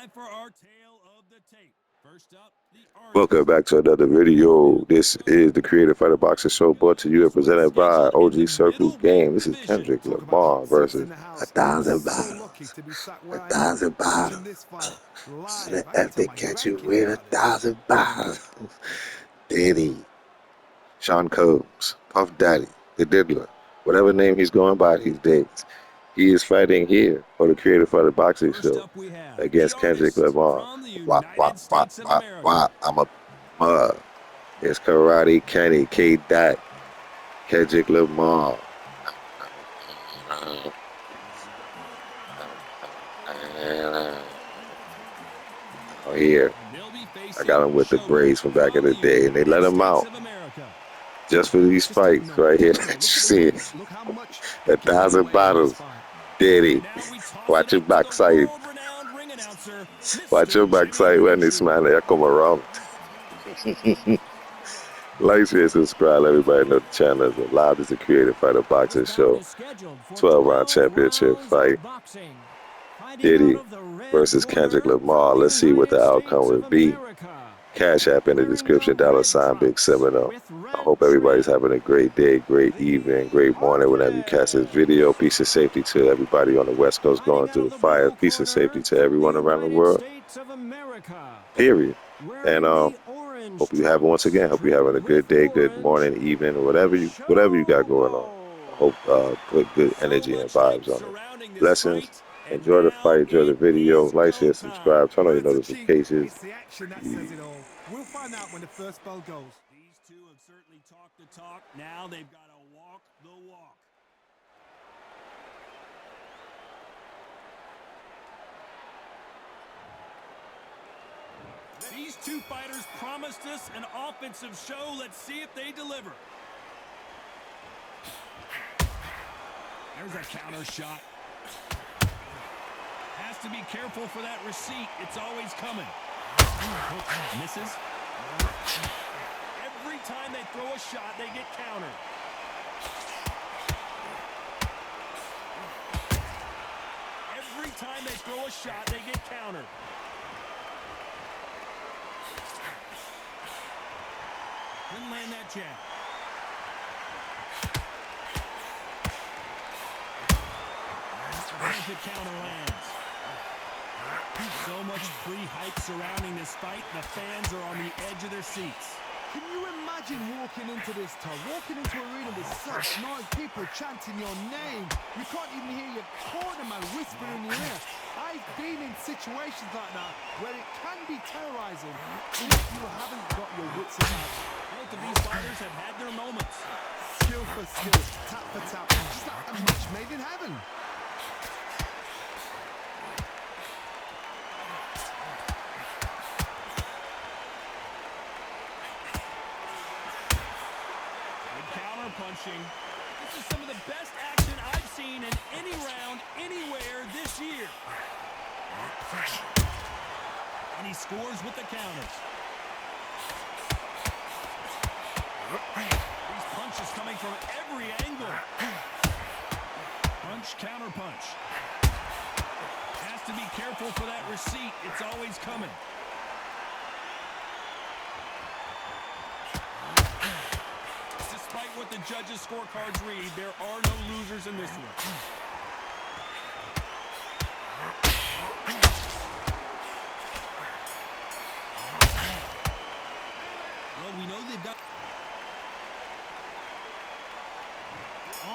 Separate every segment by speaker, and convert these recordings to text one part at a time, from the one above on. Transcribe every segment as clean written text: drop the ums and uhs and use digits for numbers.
Speaker 1: time for our tale of the tape. First up, the
Speaker 2: Welcome back to another video. This is the Creative Fighter Boxing Show brought to you and presented by
Speaker 1: scheduled in the
Speaker 2: OG Circle Game.
Speaker 1: middleweight
Speaker 2: This is
Speaker 1: division.
Speaker 2: Kendrick
Speaker 3: Talk about
Speaker 2: Lamar
Speaker 3: hot seats
Speaker 2: versus
Speaker 3: in the
Speaker 2: a
Speaker 3: house. I'm
Speaker 2: thousand
Speaker 3: so lucky
Speaker 2: bottles.
Speaker 3: to be sat
Speaker 2: A
Speaker 3: where I am,
Speaker 2: thousand
Speaker 3: watching
Speaker 2: bottles.
Speaker 3: this fight
Speaker 2: So
Speaker 3: live.
Speaker 2: that
Speaker 3: I can
Speaker 2: if
Speaker 3: tell
Speaker 2: they
Speaker 3: my
Speaker 2: catch you
Speaker 3: grandkids
Speaker 2: with a
Speaker 3: about this.
Speaker 2: thousand bottles. Diddy, Sean Combs, Puff Daddy, the Diddler, whatever name he's going by these days. He is fighting here for the Creative Fighter Boxing
Speaker 1: First
Speaker 2: Show
Speaker 1: up, we have the
Speaker 2: against Kendrick
Speaker 1: artist
Speaker 2: Lamar.
Speaker 1: from the
Speaker 2: Wah, wah,
Speaker 1: United
Speaker 2: wah,
Speaker 1: States of
Speaker 2: wah,
Speaker 1: America.
Speaker 2: wah. I'm a mug. It's Karate Kenny, K. Dot, Kendrick Lamar. Oh, here.
Speaker 1: They'll be
Speaker 2: I got
Speaker 1: facing
Speaker 2: him with the
Speaker 1: showmen
Speaker 2: braids from back in
Speaker 1: from
Speaker 2: the
Speaker 1: the
Speaker 2: day, and they
Speaker 1: United
Speaker 2: let him
Speaker 1: States
Speaker 2: out
Speaker 1: of America.
Speaker 2: just for these
Speaker 3: Just take
Speaker 2: fights
Speaker 3: note.
Speaker 2: right here
Speaker 3: Take
Speaker 2: that
Speaker 3: note.
Speaker 2: you
Speaker 3: Look at the
Speaker 2: see.
Speaker 3: weight. Look how much
Speaker 2: A
Speaker 3: they're giving
Speaker 2: thousand
Speaker 3: away in this
Speaker 2: bottles.
Speaker 3: fight.
Speaker 2: Diddy.
Speaker 1: And now we toss it
Speaker 2: Watch your
Speaker 1: up to the
Speaker 2: backside.
Speaker 1: world-renowned ring announcer,
Speaker 2: Watch your
Speaker 1: Mr. Jimmy
Speaker 2: backside when this
Speaker 1: Hauscher.
Speaker 2: man there come around. Like, share, subscribe. Let everybody know the channel is live. This is the Creative Fighter
Speaker 4: This
Speaker 2: Boxing
Speaker 4: bout
Speaker 2: Show.
Speaker 4: is scheduled for
Speaker 2: 12-round
Speaker 4: 12
Speaker 2: championship
Speaker 4: rounds of
Speaker 2: fight.
Speaker 4: boxing. Fighting out
Speaker 2: Diddy
Speaker 4: of the red
Speaker 2: versus Kendrick
Speaker 4: corner from
Speaker 2: Lamar.
Speaker 4: the
Speaker 2: Let's see what
Speaker 4: United
Speaker 2: the outcome
Speaker 4: States of
Speaker 2: would be.
Speaker 4: America.
Speaker 2: Cash App in the
Speaker 4: Wearing the
Speaker 2: description, dollar
Speaker 4: red
Speaker 2: sign, Big
Speaker 4: trunks
Speaker 2: Seminole.
Speaker 4: with
Speaker 2: I
Speaker 4: red
Speaker 2: hope everybody's
Speaker 4: trim,
Speaker 2: having a great day, great evening,
Speaker 4: the
Speaker 2: great morning whenever you catch this video.
Speaker 4: Archivist.
Speaker 2: Peace and safety to everybody on the West Coast
Speaker 4: Fighting
Speaker 2: going
Speaker 4: out
Speaker 2: through
Speaker 4: of
Speaker 2: the
Speaker 4: the
Speaker 2: fire.
Speaker 4: blue
Speaker 2: Peace and safety
Speaker 4: corner
Speaker 2: to
Speaker 4: from the
Speaker 2: everyone around the
Speaker 4: United
Speaker 2: world.
Speaker 4: States of America.
Speaker 2: Period. And
Speaker 4: Wearing the orange
Speaker 2: hope you have once
Speaker 4: trunks
Speaker 2: again. Hope you're having a
Speaker 4: trimmed
Speaker 2: good
Speaker 4: with
Speaker 2: day, good
Speaker 4: orange,
Speaker 2: morning, evening, or whatever you got going on. I
Speaker 4: Showboat.
Speaker 2: hope put good
Speaker 1: So
Speaker 2: energy and
Speaker 1: much hype
Speaker 2: vibes on it.
Speaker 1: surrounding this
Speaker 2: Blessings.
Speaker 1: fight, and
Speaker 2: Enjoy the
Speaker 1: now
Speaker 2: fight. Enjoy the
Speaker 1: it
Speaker 2: video.
Speaker 1: is
Speaker 2: Like,
Speaker 1: go
Speaker 2: share,
Speaker 1: time.
Speaker 2: subscribe. Turn on your
Speaker 3: Words are cheap.
Speaker 2: notifications.
Speaker 3: It's the action that says it all. We'll find out when the first bell goes.
Speaker 1: These two have certainly talked the talk. Now they've got to walk the walk. These two fighters promised us an offensive show. Let's see if they deliver. There's a counter shot. Has to be careful for that receipt. It's always coming. Misses. Every time they throw a shot, they get countered. Every time they throw a shot, they get countered. Couldn't land that jab. As the counter lands. So much pre-hype surrounding this fight. The fans are on the edge of their seats.
Speaker 3: Can you imagine walking into this town, walking into an arena with such noise, people chanting your name? You can't even hear your cornerman whisper in your ear. I've been in situations like that where it can be terrorizing if you haven't got your wits about you.
Speaker 1: Both of these fighters have had their moments.
Speaker 3: Skill for skill, tap for tap, just like a match made in heaven.
Speaker 1: Counter punching. This is some of the best action I've seen in any round, anywhere this year. And he scores with the counters. These punches coming from every angle. Punch, counter punch. Has to be careful for that receipt. It's always coming. Despite what the judges' scorecards read, there are no losers in this one. Well, we know they've got...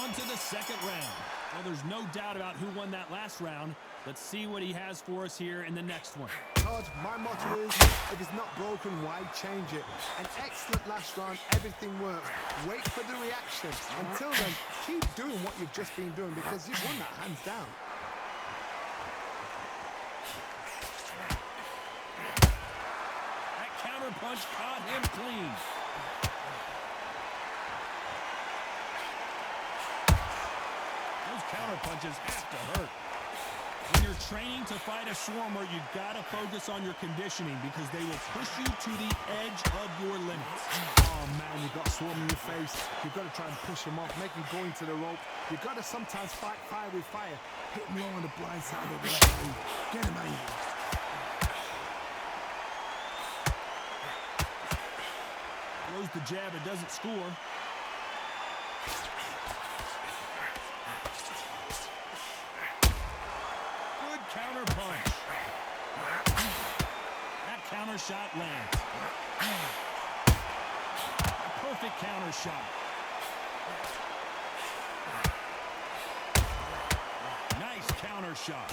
Speaker 1: On to the second round. Well, there's no doubt about who won that last round. Let's see what he has for us here in the next one.
Speaker 3: Todd, my motto is, if it's not broken, why change it? An excellent last round, everything works. Wait for the reaction. Until then, keep doing what you've just been doing because you've won that hands down.
Speaker 1: That counter punch caught him clean. Those counter punches have to hurt. When you're training to fight a Swarmer, you've got to focus on your conditioning because they will push you to the edge of your limits.
Speaker 3: Oh man, you've got a swarm in your face. You've got to try and push him off, make him go into the rope. You've got to sometimes fight fire with fire. Hit him low on the blind side of the left leg. Get him angry.
Speaker 1: the jab, it doesn't score. Good counter punch. That counter shot lands. A perfect counter shot. Nice counter shot.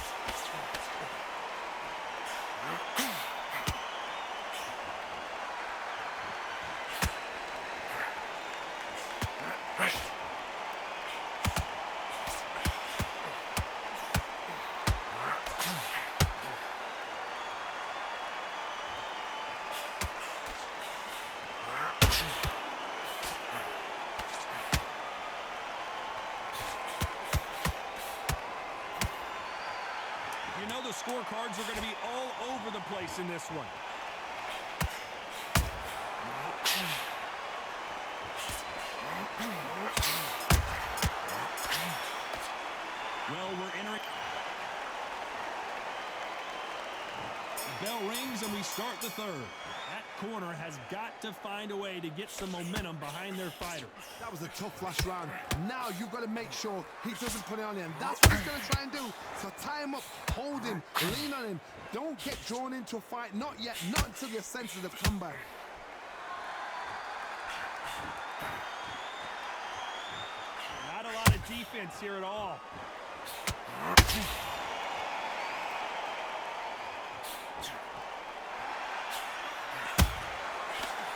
Speaker 1: You know the scorecards are going to be all over the place in this one. Well, we're entering. The bell rings and we start the third. That corner has got to find a way to get some momentum behind their fighter.
Speaker 3: That was a tough last round. Now you've got to make sure he doesn't put it on him. That's what he's going to try and do. So tie him up, hold him, lean on him. Don't get drawn into a fight. Not yet. Not until your senses have come back.
Speaker 1: Not a lot of defense here at all.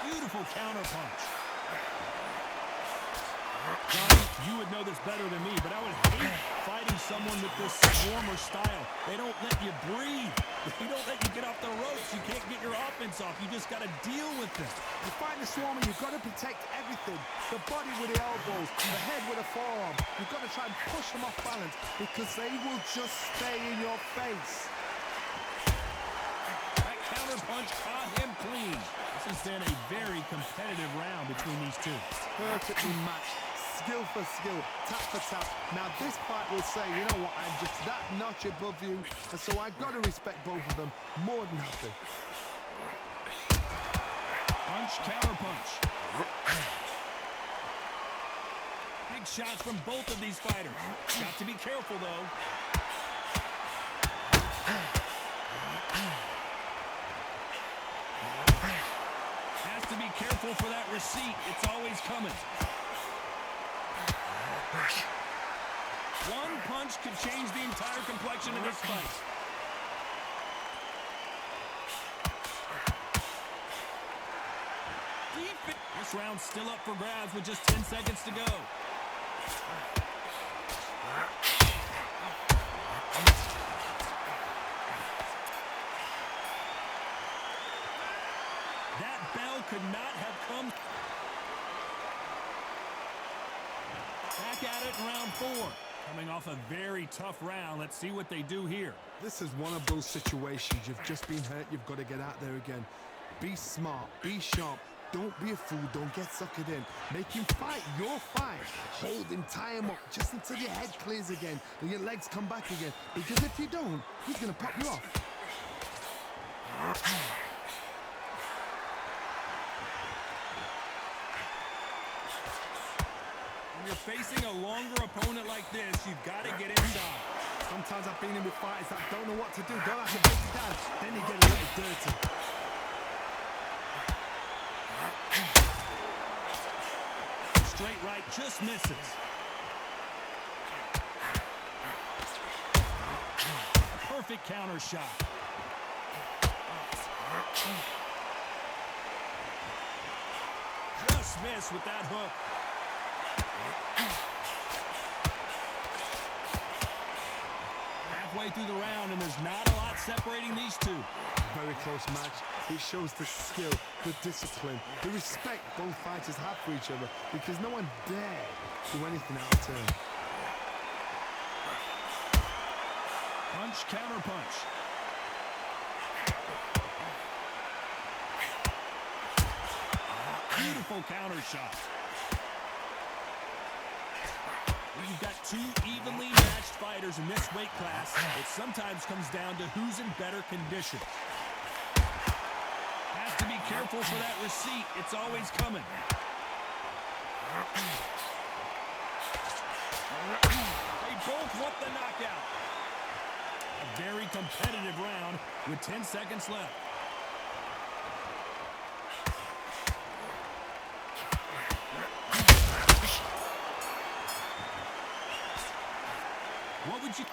Speaker 1: Beautiful counter punch. Johnny, you would know this better than me, but I would hate fighting someone with this swarmer style. They don't let you breathe. They don't let you get off the ropes. You can't get your offense off. You just got to deal with it.
Speaker 3: You fight the swarmer, you've got to protect everything. The body with the elbows, the head with the forearm. You've got to try and push them off balance because they will just stay in your face.
Speaker 1: That counter punch caught him clean. This has been a very competitive round between these two.
Speaker 3: Perfectly matched, skill for skill, tap for tap. Now this fight will say, you know what, I'm just that notch above you, and so I've got to respect both of them more than happy.
Speaker 1: Punch, counter punch. Big shots from both of these fighters. Got to be careful though. Has to be careful for that receipt. It's always coming. One punch could change the entire complexion of this fight. This round's still up for grabs with just 10 seconds to go. That bell could not have come. Back at it in round 4. Coming off a very tough round. Let's see what they do here.
Speaker 3: This is one of those situations. You've just been hurt. You've got to get out there again. Be smart. Be sharp. Don't be a fool. Don't get suckered in. Make him fight your fight. Hold him. Tie him up just until your head clears again and your legs come back again. Because if you don't, he's going to pop you off.
Speaker 1: When you're facing a longer opponent like this, you've got to get inside.
Speaker 3: Sometimes I've been in with fighters that don't know what to do. Don't have to break it down. Then you get a little dirty.
Speaker 1: Straight right just misses. A perfect counter shot. Just missed with that hook. Halfway through the round, and there's not a lot separating these two.
Speaker 3: Very close match. It shows the skill, the discipline, the respect both fighters have for each other because no one dare do anything out of turn.
Speaker 1: Punch, counter punch. Beautiful counter shot. When you've got two evenly matched fighters in this weight class, it sometimes comes down to who's in better condition. Has to be careful for that receipt. It's always coming. They both want the knockout. A very competitive round with 10 seconds left. What would you...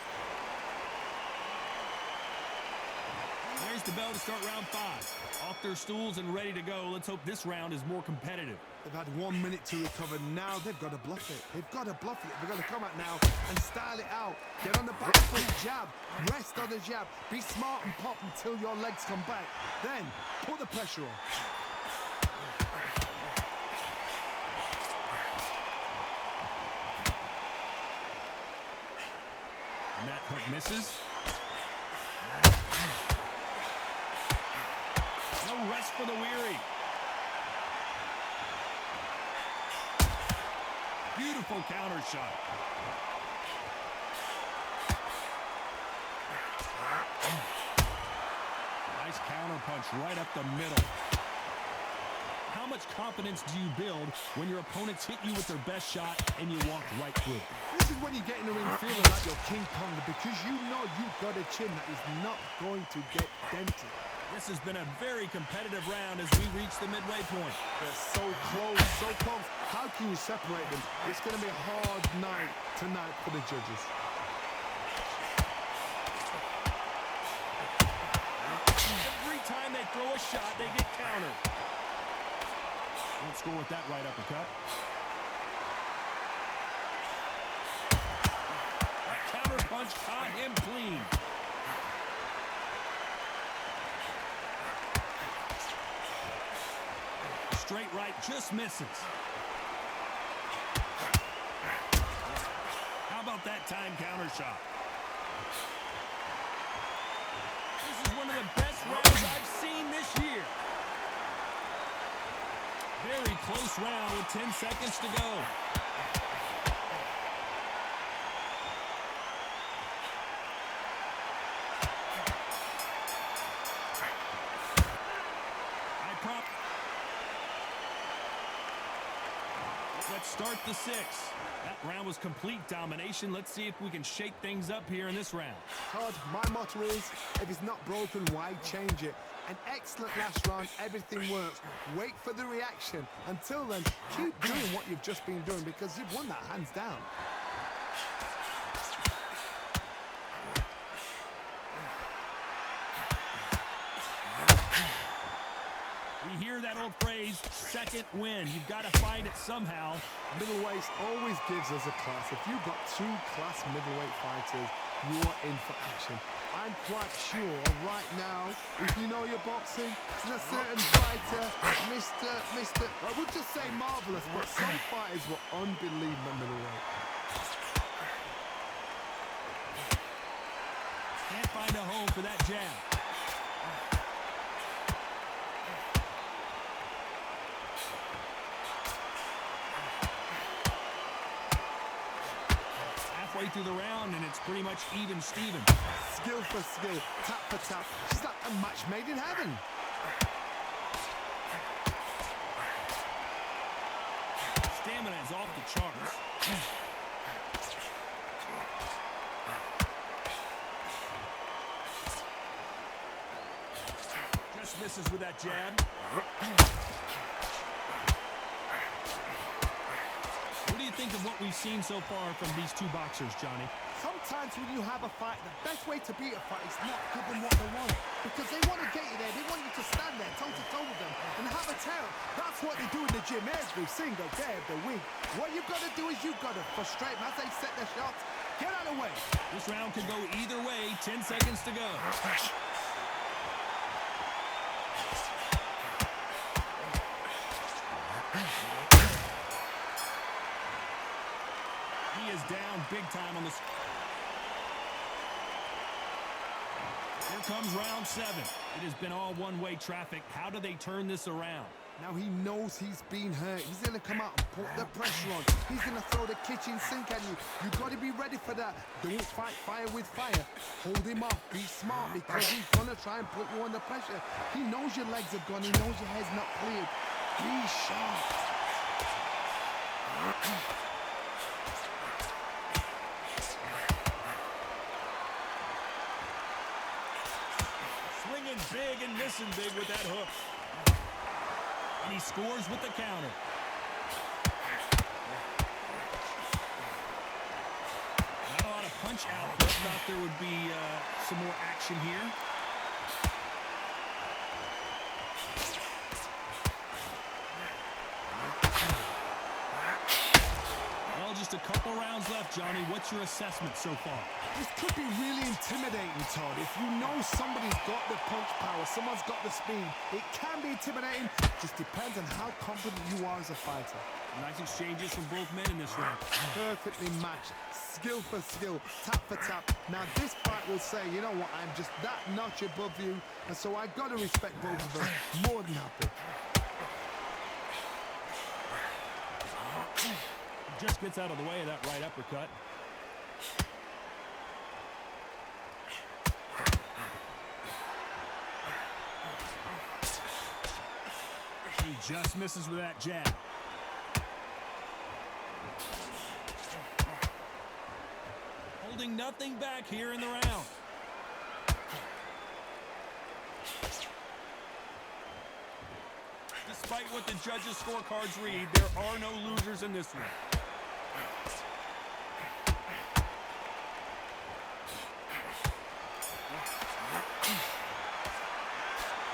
Speaker 1: There's the bell to start round 5. Off their stools and ready to go. Let's hope this round is more competitive.
Speaker 3: They've had 1 minute to recover. Now they've got to bluff it. They've got to bluff it. They've got to come out now and style it out. Get on the back foot, jab. Rest on the jab. Be smart and pop until your legs come back. Then put the pressure on.
Speaker 1: And that hook misses. No rest for the weary. Beautiful counter shot. Nice counter punch right up the middle. How much confidence do you build when your opponents hit you with their best shot and you walk right through?
Speaker 3: This is when you get in the ring feeling like you're King Kong, because you know you've got a chin that is not going to get dented.
Speaker 1: This has been a very competitive round as we reach the midway point.
Speaker 3: They're so close, so close. How can you separate them? It's going to be a hard night tonight for the judges.
Speaker 1: Every time they throw a shot, they get countered. Won't score with that right uppercut. That counter punch caught him clean. Straight right just misses. How about that time counter shot? This is one of the best rounds I've seen this year. Very close round with 10 seconds to go. Let's start the 6. That round was complete domination. Let's see if we can shake things up here in this round.
Speaker 3: Todd, my motto is, if it's not broken, why change it? An excellent last round, everything works. Wait for the reaction. Until then, keep doing what you've just been doing, because you've won that hands down.
Speaker 1: We hear that old phrase, second win. You've got to find it somehow.
Speaker 3: Middleweight always gives us a class. If you've got 2 class middleweight fighters, you're in for action. I'm quite sure right now, if you know your boxing, there's a certain fighter, Mr. I would just say marvelous, but some fighters were unbelievable middleweight.
Speaker 1: Can't find a home for that jab. Halfway through the round, and it's pretty much even Steven.
Speaker 3: Skill for skill, tap for tap. She's like a match made in heaven.
Speaker 1: Stamina is off the charts. Just misses with that jab. What do you think of what we've seen so far from these two boxers, Johnny?
Speaker 3: Sometimes when you have a fight, the best way to beat a fight is not give them what they want. Because they want to get you there. They want you to stand there toe-to-toe with them and have a tell. That's what they do in the gym every single day of the week. What you've got to do is you've got to frustrate them as they set their shots. Get out of the way.
Speaker 1: This round could go either way. 10 seconds to go. He is down big time on this. Here comes round 7. It has been all one-way traffic. How do they turn this around?
Speaker 3: Now he knows he's been hurt. He's going to come out and put the pressure on. He's going to throw the kitchen sink at you. You've got to be ready for that. Don't fight fire with fire. Hold him off. Be smart, because he's going to try and put you under pressure. He knows your legs are gone. He knows your head's not cleared. Be sharp.
Speaker 1: Swinging big and missing big with that hook. And he scores with the counter. Not a lot of punch output. Thought there would be some more action here. Well, just a couple rounds left, Johnny. What's your assessment so far?
Speaker 3: This could be really intimidating, Todd. If you know somebody's got the punch power, someone's got the speed, it can be intimidating. Just depends on how confident you are as a fighter.
Speaker 1: Nice exchanges from both men in this round.
Speaker 3: Perfectly matched, skill for skill, tap for tap. Now this fight will say, you know what, I'm just that notch above you, and so I got to respect both of them. More than happy.
Speaker 1: Just gets out of the way of that right uppercut. He just misses with that jab. Holding nothing back here in the round. Despite what the judges' scorecards read, there are no losers in this one.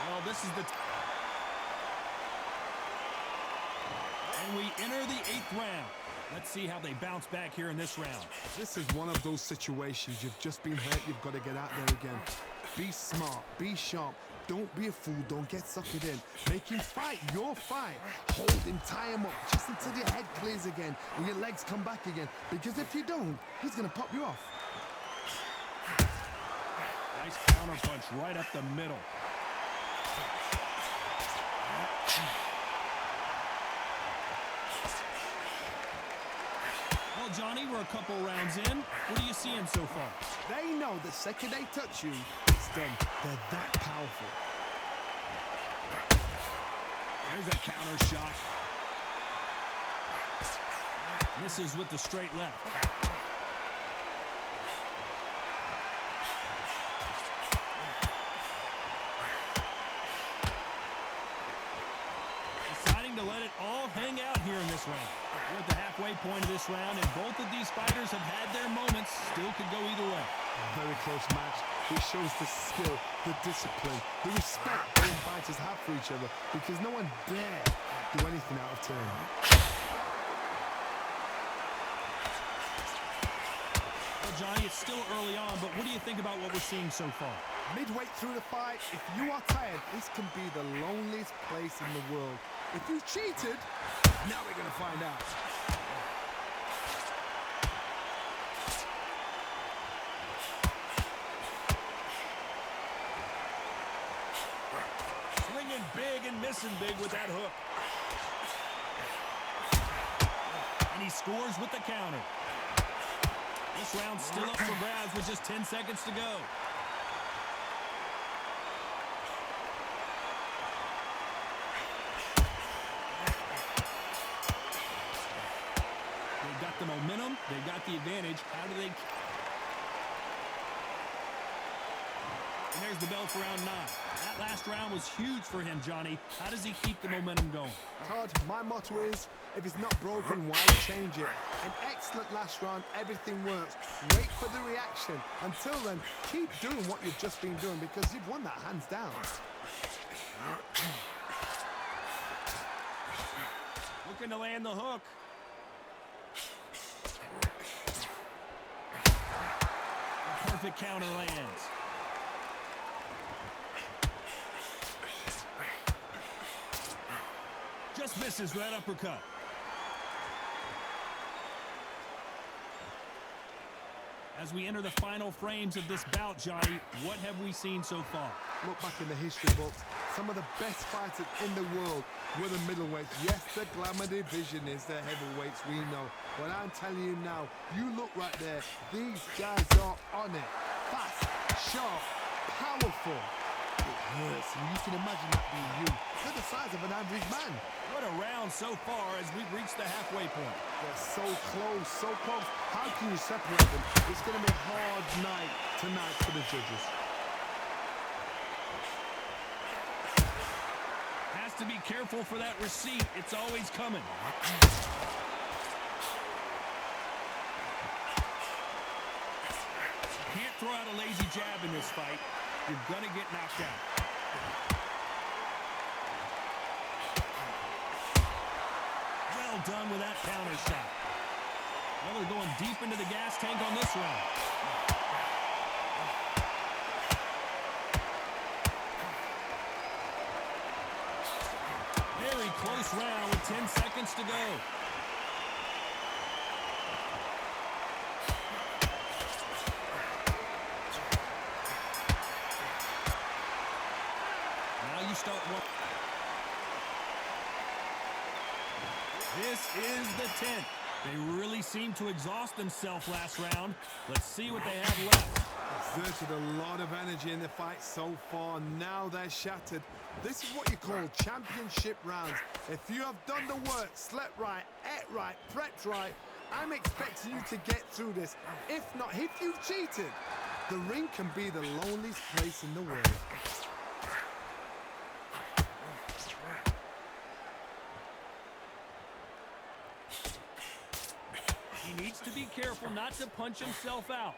Speaker 1: Well, this is the... And we enter the 8th round. Let's see how they bounce back here in this round.
Speaker 3: This is one of those situations. You've just been hurt. You've got to get out there again. Be smart. Be sharp. Don't be a fool. Don't get suckered in. Make him fight your fight. Hold him. Tie him up just until your head clears again and your legs come back again. Because if you don't, he's going to pop you off.
Speaker 1: Nice counter punch right up the middle. Well, Johnny, we're a couple rounds in. What are you seeing so far?
Speaker 3: They know the second they touch you, it's done. They're that powerful.
Speaker 1: There's a counter shot. Misses with the straight left. Deciding to let it all hang out here in this round. We're at the halfway point of this round, and both of these fighters have had their moments. Still could go either way.
Speaker 3: Very close match. It shows the skill, the discipline, the respect both fighters have for each other, because no one dare do anything out of turn.
Speaker 1: Well, Johnny, it's still early on, but what do you think about what we're seeing so far?
Speaker 3: Midway through the fight, if you are tired, this can be the loneliest place in the world. If you cheated, now we're going to find out.
Speaker 1: Swinging big and missing big with that hook. And he scores with the counter. This round's still up for grabs with just 10 seconds to go. They've got the momentum. They've got the advantage. How do they... And there's the bell for round 9. That last round was huge for him, Johnny. How does he keep the momentum going?
Speaker 3: Todd, my motto is, if it's not broken, why change it? An excellent last round, everything works. Wait for the reaction. Until then, keep doing what you've just been doing, because you've won that hands down.
Speaker 1: Looking to land the hook. A perfect counter lands. Just misses with that uppercut. As we enter the final frames of this bout, Johnny, what have we seen so far?
Speaker 3: Look back in the history books. Some of the best fighters in the world were the middleweights. Yes, the glamour division is the heavyweights, we know. But I'm telling you now, you look right there. These guys are on it. Fast, sharp, powerful. It hurts, and you can imagine that being you. They're the size of an average man.
Speaker 1: What a round so far as we've reached the halfway point.
Speaker 3: They're so close, so close. How can you separate them? It's going to be a hard night tonight for the judges.
Speaker 1: Has to be careful for that receipt. It's always coming. Can't throw out a lazy jab in this fight. You're going to get knocked out. Well done with that counter shot. Well, they're going deep into the gas tank on this round. Very close round with 10 seconds to go. Now you start one. This is the 10th. They really seemed to exhaust themselves last round. Let's see what they have left.
Speaker 3: Exerted a lot of energy in the fight so far. Now they're shattered. This is what you call championship rounds. If you have done the work, slept right, ate right, prepped right, I'm expecting you to get through this. If not, if you've cheated, the ring can be the loneliest place in the world.
Speaker 1: He needs to be careful not to punch himself out.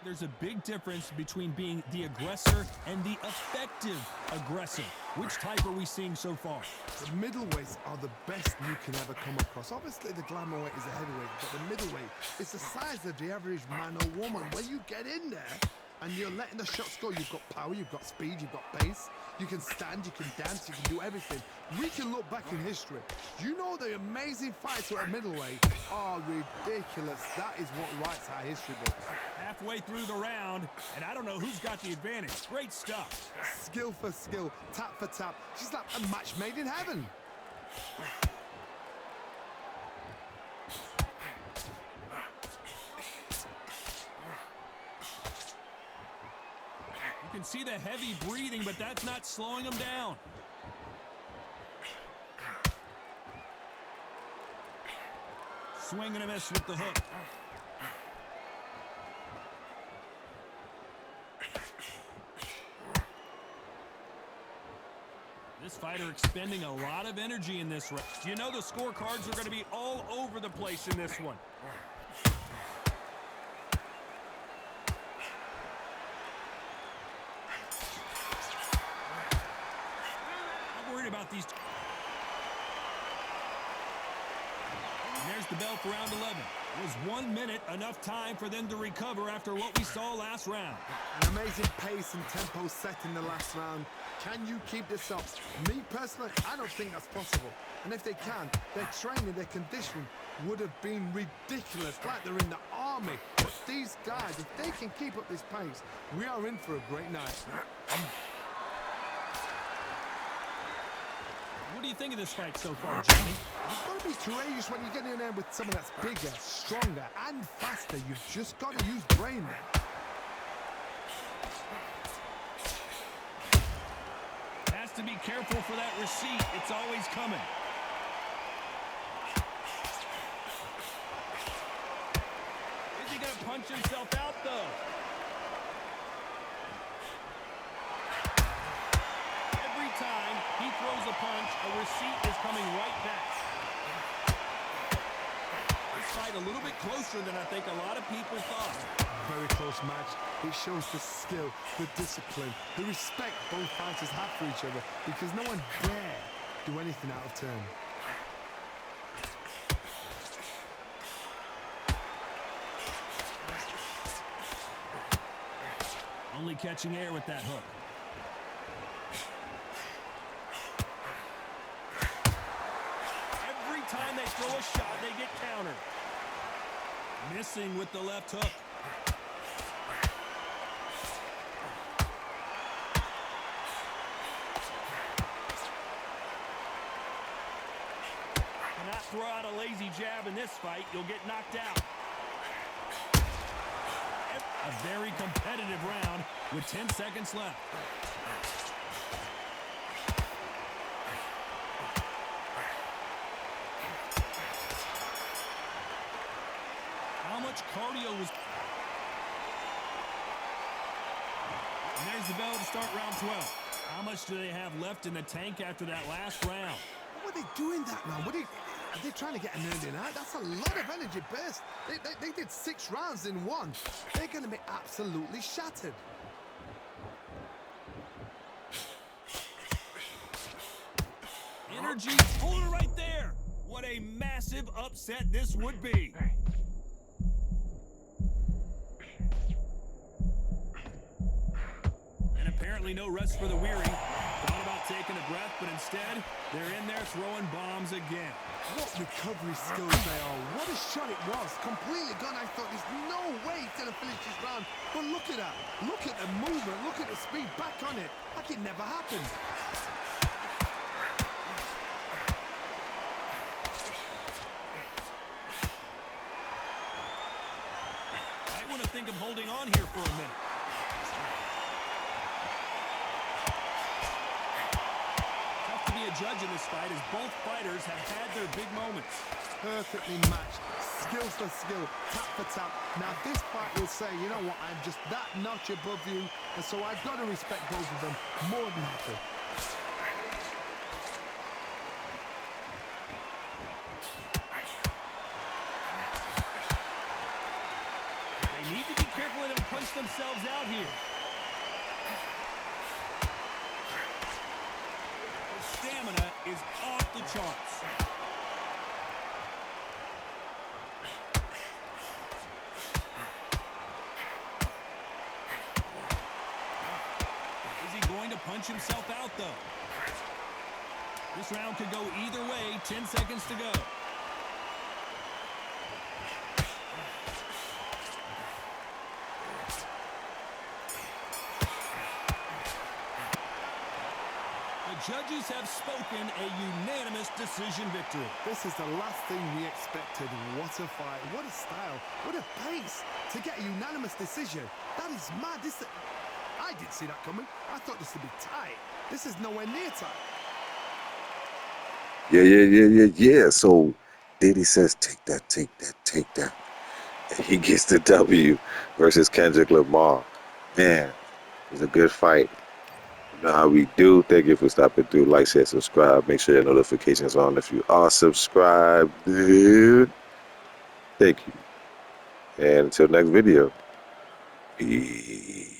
Speaker 1: There's a big difference between being the aggressor and the effective aggressor. Which type are we seeing so far?
Speaker 3: The middleweights are the best you can ever come across. Obviously, the glamour weight is a heavyweight, but the middleweight is the size of the average man or woman. When you get in there and you're letting the shots go, you've got power, you've got speed, you've got pace. You can stand, you can dance, you can do everything. We can look back in history. You know the amazing fights at middleweight are ridiculous. That is what writes our history books.
Speaker 1: Halfway through the round, and I don't know who's got the advantage. Great stuff.
Speaker 3: Skill for skill, tap for tap. She's like a match made in heaven.
Speaker 1: You can see the heavy breathing, but that's not slowing him down. Swing and a miss with the hook. This fighter expending a lot of energy in this round. You know the scorecards are going to be all over the place in this one. I'm worried about these. And there's the bell for round 11. Was 1 minute enough time for them to recover after what we saw last round?
Speaker 3: An amazing pace and tempo set in the last round. Can you keep this up? Me personally, I don't think that's possible. And if they can, their training, their conditioning would have been ridiculous, like they're in the army. But these guys, if they can keep up this pace, we are in for a great night.
Speaker 1: What do you think of this fight so far, Johnny?
Speaker 3: You've got to be courageous when you get in there with someone that's bigger, stronger, and faster. You've just got to use brain there.
Speaker 1: Has to be careful for that receipt. It's always coming. Is he going to punch himself out, though? Every time he throws a punch, a receipt is coming right back. This fight a little bit closer than I think a lot of people thought.
Speaker 3: Very close match. It shows the skill, the discipline, the respect both fighters have for each other, because no one dare do anything out of turn.
Speaker 1: Only catching air with that hook. Every time they throw a shot, they get countered. Missing with the left hook. Cannot throw out a lazy jab in this fight. You'll get knocked out. A very competitive round with 10 seconds left. How much cardio was... And there's the bell to start round 12. How much do they have left in the tank after that last round?
Speaker 3: What are they doing that round? Are they trying to get an early night? That's a lot of energy burst. They did 6 rounds in one. They're going to be absolutely shattered.
Speaker 1: Energy, hold it right there. What a massive upset this would be. And apparently no rest for the weary. Thought about taking a breath, but instead, they're in there throwing bombs again.
Speaker 3: What recovery skills they are. What a shot it was. Completely gone. I thought there's no way he's going to finish this round. But look at that. Look at the movement. Look at the speed. Back on it. Like it never happened.
Speaker 1: I want to think of holding on here for a minute. Tough to be a judge in this fight as both fighters have had their big moments.
Speaker 3: Perfectly matched. Skill for skill. Tap for tap. Now this fight will say, you know what, I'm just that notch above you. And so I've got to respect both of them more than happy.
Speaker 1: They need to be careful they don't punch themselves out here. Their stamina is off the charts. Is he going to punch himself out, though? This round could go either way. 10 seconds to go. The judges have spoken a unanimous decision victory.
Speaker 3: This is the last thing we expected. What a fight. What a style. What a pace to get a unanimous decision. That is mad. I didn't see that coming. I thought this would be tight. This is nowhere near tight.
Speaker 2: Yeah. So Diddy says, take that. And he gets the W versus Kendrick Lamar. Man, it was a good fight. You know how we do. Thank you for stopping through. Like, share, subscribe. Make sure your notifications are on if you are subscribed, dude. Thank you. And until next video. Peace.